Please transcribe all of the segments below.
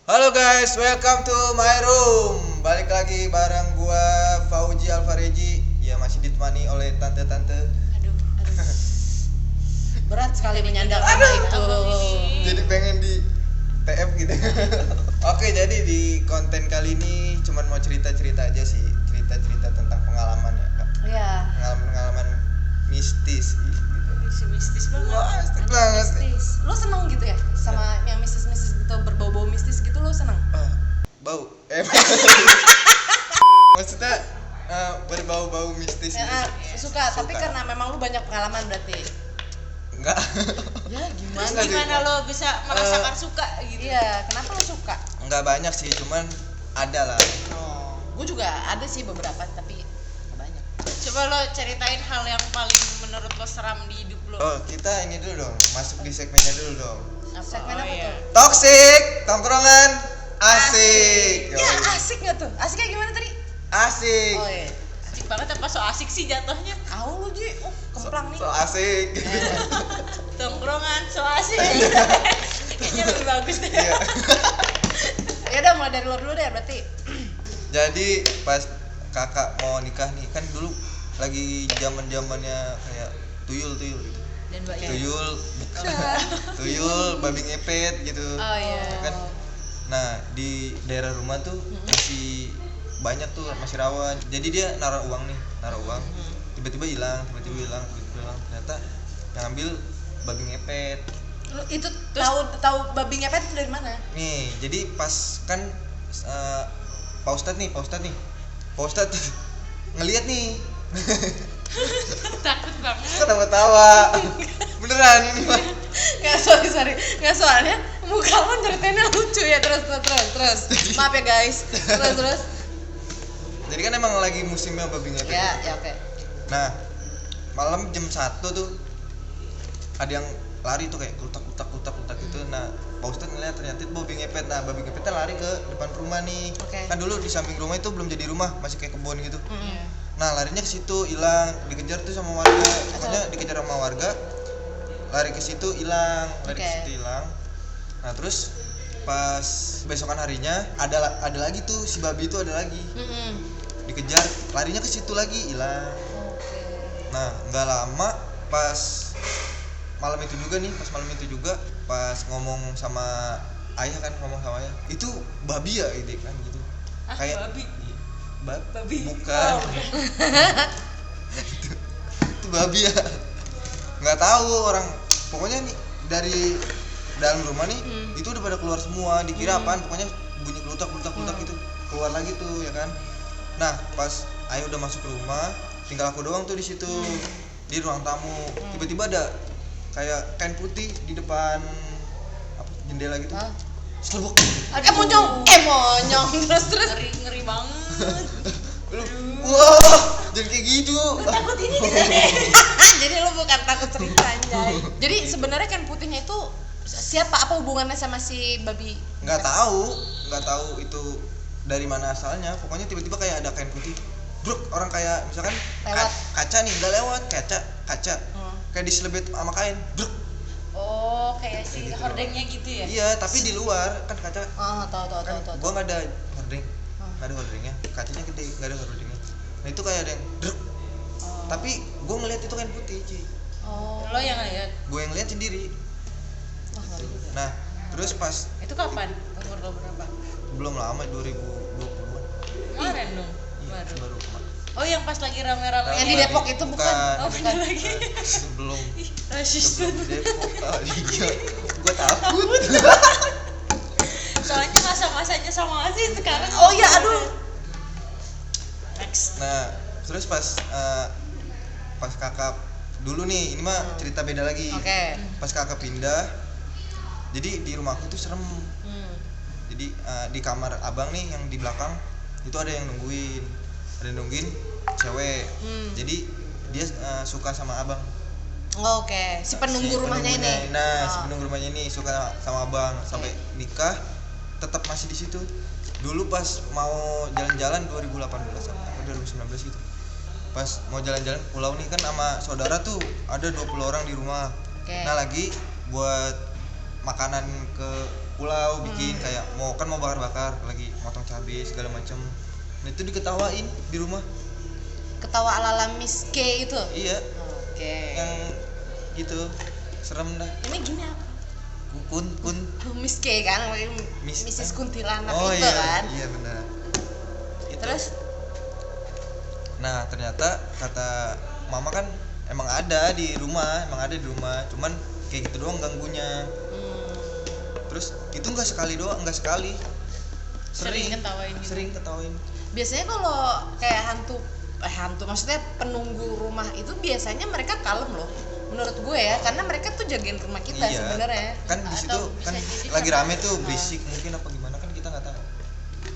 Halo guys, welcome to my room. Balik lagi bareng gua Fauji Alfareji. Ya masih ditemani oleh tante-tante. Aduh. Berat sekali menyandang nama itu. Jadi pengen di TF gitu. Oke, jadi di konten kali ini cuman mau cerita-cerita aja sih. Cerita-cerita tentang pengalaman ya, Kak. Iya. Pengalaman mistis gitu. Mistis banget. Wah, mistis banget. Mistis. Lo seneng gitu ya sama yang mistis-mistis gitu, berbau-bau mistis gitu, lo seneng? Bau. Maksudnya berbau-bau mistis Ya, gitu. suka, tapi karena memang lo banyak pengalaman berarti. Enggak. Ya gimana? Enggak sih. Gimana lo bisa merasakan suka gitu? Iya, kenapa lo suka? Enggak banyak sih, cuman ada lah. Oh, gue juga ada sih beberapa, tapi nggak banyak. Coba lo ceritain hal yang paling menurut lo seram di hidup lo. Oh, kita ini dulu dong, masuk di segmennya dulu dong. Segmen apa iya. tuh? Toxic, tongkrongan asik. Ya asik nggak tuh? Asiknya gimana tadi? Asik. Oh iya. Asik banget apa so asik sih jatuhnya? Tahu lu Ji, kemplang nih. So asik. Tongkrongan so asik. Kayaknya lebih bagus deh. Iya. Ya udah mulai dari luar dulu deh berarti. Jadi pas kakak mau nikah nih, kan dulu lagi zaman-zamannya kayak tuyul gitu. Dan Mbak ya. Tuyul, tuyul, babi ngepet gitu. Oh iya. Ya kan? Nah, di daerah rumah tuh masih banyak tuh, masih rawan. Jadi dia naruh uang. Tiba-tiba hilang. Ternyata yang ambil babi ngepet. Lu itu tahu babi ngepet itu dari mana? Nih, jadi pas kan Pak Ustadz ngelihat nih. Takut banget. Ketawa-tawa. Beneran ini mah. Nggak, sorry. Nggak, soalnya muka lo ceritainnya lucu ya. Terus. Maaf ya guys. Terus. Jadi kan emang lagi musimnya babi ngepet. Ya oke. Nah, malam jam 1 tuh ada yang lari tuh kayak kutak gitu. Nah, Pak Ustadz ngeliat ternyata itu babi ngepet. Nah, babi ngepetnya lari ke depan rumah nih. Oke. Kan dulu di samping rumah itu belum jadi rumah, masih kayak kebun gitu. Iya. Nah, larinya ke situ, hilang, dikejar tuh sama warga. Pokoknya dikejar sama warga. Lari ke situ hilang. Nah, terus pas besokan harinya ada lagi tuh si babi itu ada lagi. Dikejar, larinya ke situ lagi, hilang. Oke. Nah, nggak lama pas malam itu juga pas ngomong sama ayah, itu babi ya ide kan gitu. Ah, babi? Babi? Bukan. Oh. itu babi ya. Nggak tahu orang. Pokoknya nih dari dalam rumah nih itu udah pada keluar semua. Dikira apaan? Pokoknya bunyi kelutak gitu. Keluar lagi tuh ya kan. Nah, pas ayah udah masuk ke rumah, tinggal aku doang tuh di situ. Di ruang tamu. Tiba-tiba ada kayak kain putih di depan jendela gitu. Selebuk. Monyong. Terus. Ngeri banget. Wah, jadi kayak gitu. Takut ini. Jadi lu bukan takut cerita anjay. Jadi sebenarnya kan putihnya itu siapa, apa hubungannya sama si babi? Nggak tahu itu dari mana asalnya. Pokoknya tiba-tiba kayak ada kain putih. Bruk, orang kayak misalkan Lewat. kaca nih, nggak lewat, kaca. Kayak diselebet sama kain. Bruk. Oh, kayak si Kayak gitu. Hordengnya gitu ya? Iya, tapi di luar kan kaca. tahu. Gua nggak ada hordeng. Nggak ada hordengnya. Kacanya gede, nggak ada hordengnya. Nah, itu kayak ada yang bruk. Tapi gua ngeliat itu kain putih, Ci. Oh. Lo yang lihat? Gua yang lihat sendiri. Wah, ngeri juga. Nah, terus pas Itu kapan? Umur lo berapa? belum lama 2020-an. Kemarin dong. Iya, baru kemarin. Oh, yang pas lagi rame-rame. Yang di Depok itu bukan? Oh, bukan lagi. Sebelum Rasis Depok kali. Gua takut. Soalnya masa-masanya sama sih sekarang. Oh iya, aduh. Next. Nah, terus pas kakak dulu nih, ini mah cerita beda lagi. Oke. Pas kakak pindah, jadi di rumahku tuh serem. Jadi di kamar abang nih yang di belakang itu ada yang nungguin cewek. Jadi dia suka sama abang. Oke, si penunggu rumahnya ini. Nah, si penunggu rumahnya ini suka sama abang sampai nikah tetap masih di situ. Dulu pas mau jalan-jalan 2018 atau 2019 gitu. Pas mau jalan-jalan pulau nih kan sama saudara tuh ada 20 orang di rumah. Okay. Nah, lagi buat makanan ke pulau bikin kayak mau bakar-bakar lagi motong cabai segala macam. Nah itu diketawain di rumah. Ketawa ala Miss K itu. Iya. Oke. Yang gitu serem dah. Ini gini apa? Kun Miss K kan, Miss- Mrs. Kuntilanak oh itu iya, kan. iya benar. Itu. Terus Nah ternyata kata mama kan emang ada di rumah, cuman kayak gitu doang ganggunya. Terus itu nggak sekali, Sering ketawain gitu. sering ketawain. biasanya kalau kayak hantu maksudnya penunggu rumah itu biasanya mereka kalem loh menurut gue ya, karena mereka tuh jagain rumah kita sebenarnya. Kan di situ Atau kan bisa jadi lagi karena- rame tuh berisik mungkin apa gimana kan kita nggak tahu.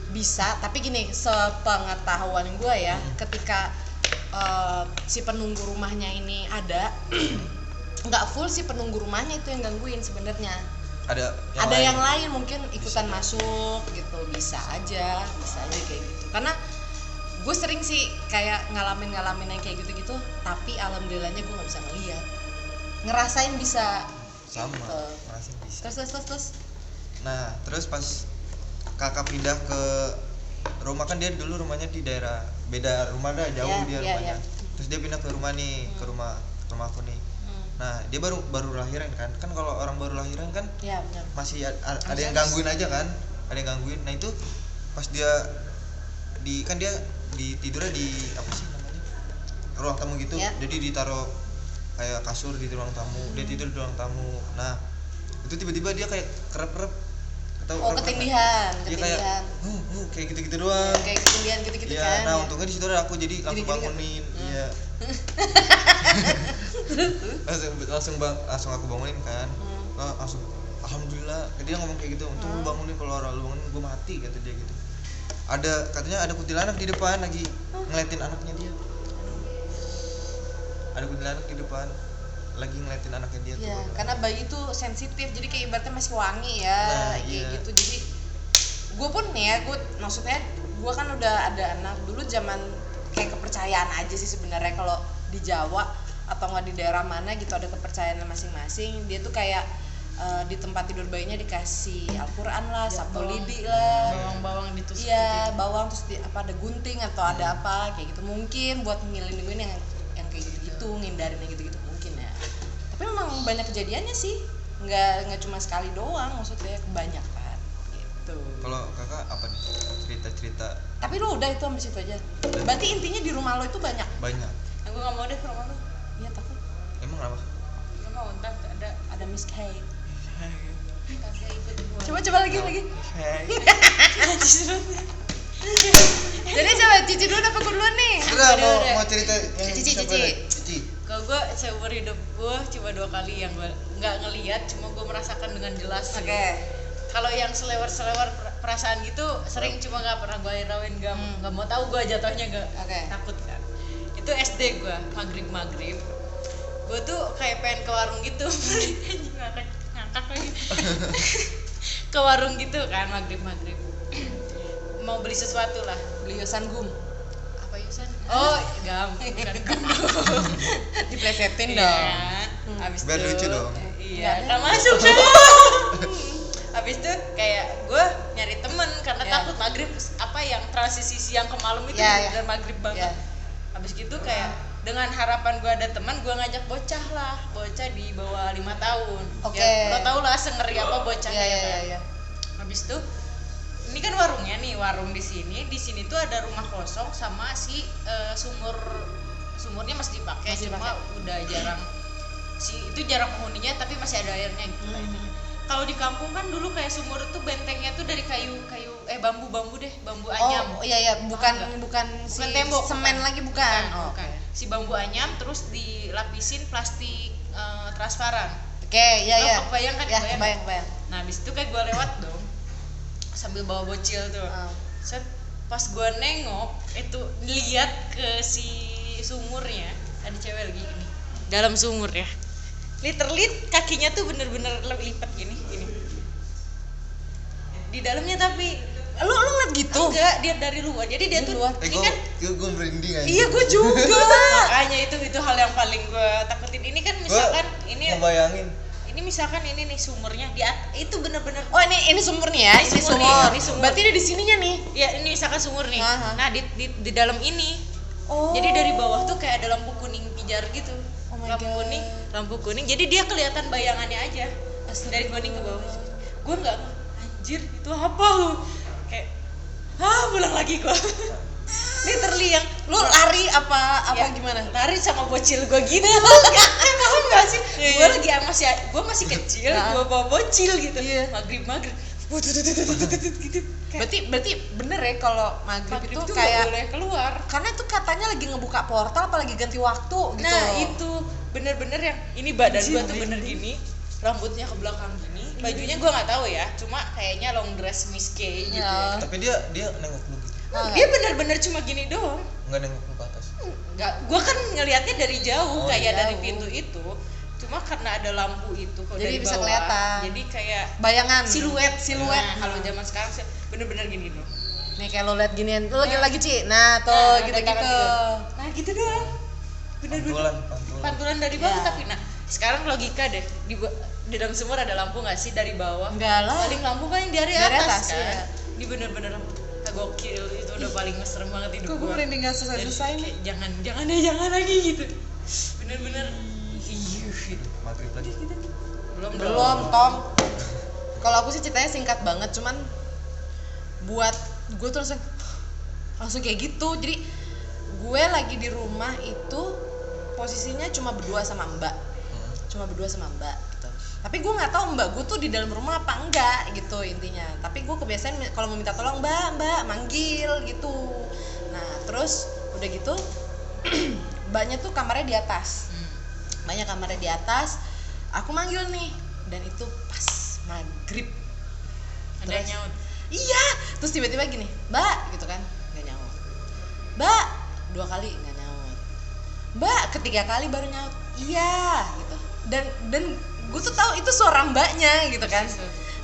Bisa, tapi gini, sepengetahuan gue ya, ketika si penunggu rumahnya ini ada, nggak full si penunggu rumahnya itu yang gangguin sebenarnya. Ada yang lain mungkin ikutan masuk gitu, bisa aja kayak gitu. Karena gue sering sih kayak ngalamin yang kayak gitu-gitu, tapi alhamdulillahnya gue nggak bisa ngeliat, ngerasain bisa. sama Gitu. ngerasain bisa. Terus. Nah terus pas kakak pindah ke rumah, kan dia dulu rumahnya di daerah beda rumah dah, jauh dia rumahnya. Terus dia pindah ke rumah nih, ke rumah aku nih. Nah dia baru lahiran kan kalau orang baru lahiran kan Ya benar. masih ada yang gangguin aja kan, Nah itu pas dia tidurnya di apa sih namanya, ruang tamu gitu. Jadi ditaruh kayak kasur di ruang tamu, dia tidur di ruang tamu. Nah itu tiba-tiba dia kayak kerep Ketindihan. dia kayak kayak gitu-gitu doang. Kayak ketindihan gitu-gitu Iya, kan. nah ya. untungnya di situ ada aku, jadi langsung Gini-gini kan? bangunin. Iya. langsung aku bangunin kan. Langsung alhamdulillah, dia ngomong kayak gitu, untung lu bangunin, kalau orang lu bangunin gue mati, kata dia gitu. Katanya ada kuntilanak di depan lagi ngeliatin anaknya dia. Ada kuntilanak di depan lagi ngeliatin anaknya dia tuh. Iya, karena bayi itu sensitif, jadi kayak ibaratnya masih wangi ya, Nah, kayak iya. gitu. Jadi gue pun nih ya, maksudnya gue kan udah ada anak dulu, zaman kayak kepercayaan aja sih sebenarnya. Kalau di Jawa atau nggak di daerah mana gitu ada kepercayaan masing-masing. Dia tuh kayak di tempat tidur bayinya dikasih Al-Quran lah, sabtu lidi lah, bawang ditusuk. iya bawang, terus ada gunting atau ada apa kayak gitu, mungkin buat ngelindungin yang kayak gitu-gitu, ngindarin yang gitu-gitu mungkin ya. Tapi memang banyak kejadiannya sih, nggak cuma sekali doang, maksudnya kebanyakan gitu. Kalau kakak apa nih cerita-cerita? Tapi lu udah itu sampai situ aja. Berarti intinya di rumah lo itu banyak. Aku nggak mau deh ke rumah lu. Iya takut. Emang apa? Nggak mau, ntar ada Miss K. kagak ikut gua. Coba lagi. Hey. Jadi coba Cici dulu apa gue duluan nih? Udah Udah. mau cerita yang Cici. siapa deh? Cici. Kalau gue seumur hidup gue cuma 2 kali yang gue nggak ngelihat, cuma gue merasakan dengan jelas. Oke. Kalau yang selewar perasaan gitu sering, cuma nggak pernah gue hirauin, nggak mau tahu gue jatuhnya, nggak Oke. takut kan. Itu SD gue, maghrib gue tuh kayak pengen ke warung gitu. ngakak lagi. Ke warung gitu kan maghrib mau beli sesuatu lah, Beli Yosan Gum. apa Yusan? Oh gam, bukan gam. Diplesetin Iya. dong. Abis Biar itu lucu dong. iya, Nggak ada. kan masuk. Abis itu kayak gue nyari temen karena Iya. takut maghrib, apa yang transisi siang ke malam itu Iya, bener maghrib banget. Iya. Abis gitu kayak dengan harapan gue ada teman, gue ngajak bocah di bawah 5 tahun. Oke. Ya, lo tau lah sengeri apa bocahnya. Iya. Habis itu ini kan warungnya nih, warung di sini tuh ada rumah kosong sama si sumurnya masih dipakai, cuma udah jarang, itu jarang penghuninya, tapi masih ada airnya gitu lah intinya. Kalau di kampung kan dulu kayak sumur itu bentengnya tuh dari kayu bambu anyam. Oh iya, bukan si tembok, semen bukan. lagi bukan. Oh, Bukan. oke. Si bambu anyam terus dilapisin plastik transparan. Oke, iya. Kebayang kan? Ya, Kebayang. kebayang. Nah, habis itu kayak gue lewat dong sambil bawa bocil tuh. Set, pas gue nengok itu lihat ke si sumurnya, ada cewek lagi ini dalam sumur ya. Literally kakinya tuh bener-bener lipat gini. Di dalamnya, tapi Lu ngeliat gitu? enggak, dia dari luar. Jadi dia tuh luar. ini kan gue merinding aja. Iya, gue juga. makanya itu hal yang paling gue takutin. Ini kan misalkan ini ini misalkan ini nih sumurnya itu bener-bener Oh ini sumur nih ya, ini sumur. Berarti dia di sininya nih. ya ini misalkan sumur nih. Aha. Nah di dalam ini. Oh. Jadi dari bawah tuh kayak ada lampu kuning pijar gitu. Oh my lampu God. kuning. Jadi dia kelihatan bayangannya aja. Dari kuning ke bawah. Gue nggak anjir itu apa lu? Kayak pulang lagi gue. Literally yang Lu lari apa ya, gimana? lari sama bocil gue gitu. Paham nggak sih? Iya, Gue iya. lagi gue masih kecil, Nah. gue bawa bocil gitu. Iya. Maghrib gitu. Berarti bener ya kalau maghrib Maghrib itu tuh nggak kayak boleh keluar. karena itu katanya lagi ngebuka portal apa lagi ganti waktu gitu. Nah itu bener-bener yang ini badan Anjir, gue tuh bener gini, rambutnya ke belakang gini, bajunya gue nggak tahu ya, cuma kayaknya long dress Miss K gitu. Ya. Ya. Tapi dia nengok lu gitu. Dia bener-bener cuma gini doang. Nggak nengok lu ke atas. Nggak, gue kan ngelihatnya dari jauh, Oh, kayak jauh. dari pintu itu. Cuma karena ada lampu itu, kalau Jadi dari bisa bawah, kelihatan. jadi kayak Bayangan siluet. siluet. Nah, kalau zaman sekarang sih bener-bener gini loh. Nih kayak lo liat ginian tuh lagi Ci. Nah, tuh Nah, gitu-gitu. tangan Nah gitu doang. Bener-bener Pantulan. pantulan dari bawah. Ya. Tapi nah sekarang logika deh di dalam sumur ada lampu nggak sih dari bawah? Enggak lah. Paling lampu kan yang dari Dari atas, atas, kan. iya. Di bener-bener gokil itu udah paling serem banget hidup Kok gue gua. merinding gak Dan selesai-selesai nih. kayak, jangan lagi gitu. Bener-bener gitu. Maghrib lagi. Belum, Tom. Kalau aku sih ceritanya singkat banget, cuman buat gue tuh langsung kayak gitu. Jadi gue lagi di rumah itu posisinya cuma berdua sama Mbak. Gitu. Tapi gue nggak tahu Mbak gue tuh di dalam rumah apa enggak gitu intinya. Tapi gue kebiasaan kalau mau minta tolong Mbak manggil gitu. Nah terus udah gitu Mbaknya tuh kamarnya di atas. Mbaknya kamarnya di atas. Aku manggil nih dan itu pas maghrib. Ada yang nyaut. Iya, terus tiba-tiba gini, Mbak, gitu kan, nggak nyaut. Mbak, 2 kali nggak nyaut. Mbak, ketiga kali baru nyaut. Iya, gitu. Dan gue tuh tahu itu suara Mbaknya, gitu kan.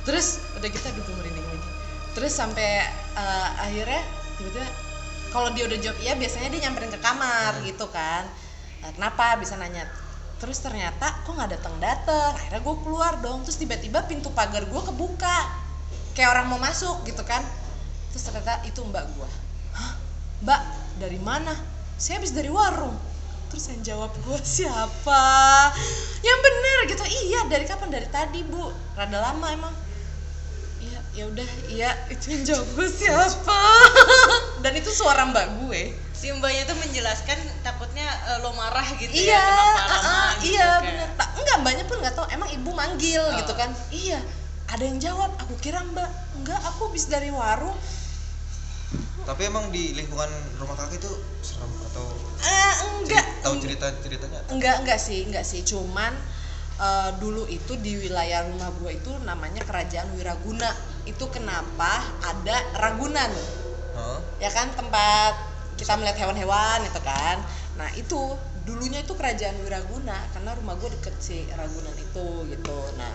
Terus udah kita gue merinding lagi. Terus sampai akhirnya tiba-tiba kalau dia udah jawab iya, biasanya dia nyamperin ke kamar, gitu kan. Nah, kenapa bisa nanya? Terus ternyata kok nggak datang. Akhirnya gue keluar dong. Terus tiba-tiba pintu pagar gue kebuka. Kayak orang mau masuk gitu kan. Terus ternyata itu Mbak gue. Hah? Mbak, dari mana? Saya habis dari warung. Terus yang jawab gue siapa? Yang bener gitu. Iya, dari kapan? Dari tadi, Bu. Rada lama emang. Iya, ya udah. Iya, itu yang jawab gue siapa? Dan itu suara Mbak gue. Si mbaknya tuh menjelaskan takutnya lo marah gitu Iya, ya kenapa lama gitu. iya kayak. bener. Enggak, Mbaknya pun nggak tahu. Emang ibu manggil gitu kan? Iya. Ada yang jawab. Aku kira Mbak. Enggak, aku habis dari warung. Tapi emang di lingkungan rumah kakek itu serem atau Enggak. tahu ceritanya? Enggak sih. Cuman dulu itu di wilayah rumah gue itu namanya Kerajaan Wiraguna. Itu kenapa ada Ragunan? Ya kan, tempat kita melihat hewan-hewan itu kan. Nah itu dulunya itu Kerajaan Wiraguna karena rumah gue deket si Ragunan itu gitu. Nah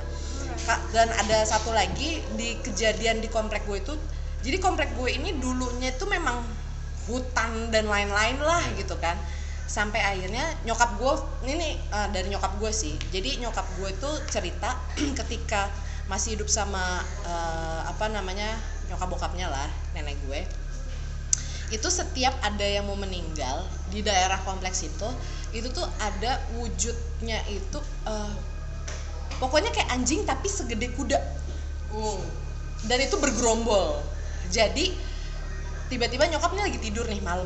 dan ada satu lagi di kejadian di komplek gue itu. Jadi komplek gue ini dulunya itu memang hutan dan lain-lain lah gitu kan. Sampai akhirnya nyokap gue ini dari nyokap gue sih. Jadi nyokap gue itu cerita ketika masih hidup sama nyokap bokapnya lah, nenek gue. Itu setiap ada yang mau meninggal di daerah kompleks itu tuh ada wujudnya itu pokoknya kayak anjing tapi segede kuda. Dan itu bergerombol. Jadi tiba-tiba nyokapnya lagi tidur nih malam.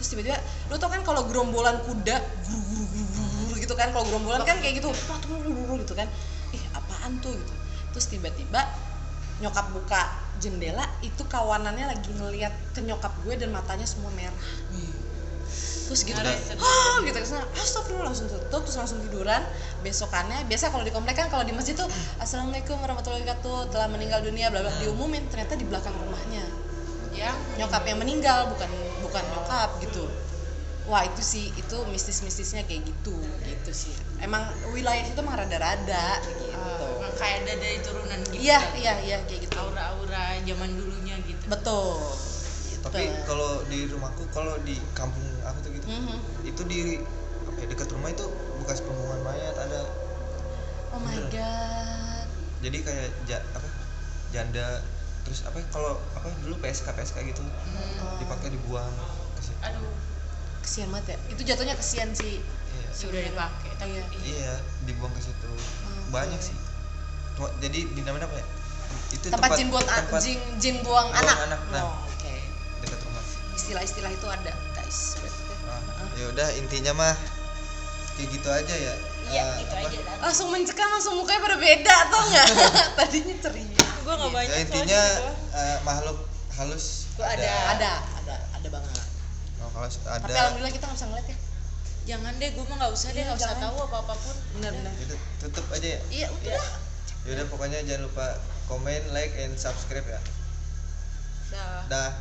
Terus tiba-tiba lu tau kan kalau gerombolan kuda guru gitu kan, kalau gerombolan kan kayak gitu gitu kan. Ih, apaan tuh gitu. Terus tiba-tiba nyokap buka jendela, itu kawanannya lagi ngeliat ke nyokap gue dan matanya semua merah. Terus gitu gitu astagfirullah, langsung tutup terus langsung tiduran. Besokannya biasa kalau di komplek kan, kalau di masjid tuh assalamualaikum warahmatullahi wabarakatuh, telah meninggal dunia bla bla, diumumin ternyata di belakang rumahnya yang nyokap yang meninggal, bukan nyokap gitu. Wah itu sih, itu mistis-mistisnya kayak gitu sih. Emang wilayah itu emang rada-rada gitu. Kayak ada dari turunan gitu. Iya kayak gitu. Aura-aura zaman dulunya gitu. Betul. Tapi kalau di rumahku, kalau di kampung aku tuh gitu, itu di dekat rumah itu bekas pembuangan mayat ada. Oh my god. Jadi kayak janda terus kalau dulu PSK gitu dipakai dibuang ke situ. Aduh, Kesian banget ya. Itu jatuhnya kesian sih. Iya. sudah dipakai tapi Iya, dibuang ke situ. Banyak sih. Jadi dinamain apa ya? Itu Tempat jin buang jin buang anak. Nah, Oke. dekat rumah. Istilah-istilah itu ada, guys. Ya udah intinya mah kayak gitu aja ya. iya itu aja Dan. Langsung mencekam, langsung mukanya pada beda atau enggak? Tadinya ceria. Gue nggak banyak Ya intinya makhluk halus Ada banget. Makhluk halus ada. Tapi alhamdulillah kita nggak usah ngeliat ya. Jangan deh, gue mah nggak usah deh, nggak usah jangan. tahu apa-apapun. Benar. Itu tutup aja ya. Iya, udah. Ya udah pokoknya jangan lupa komen, like, and subscribe ya. Dah. Dah.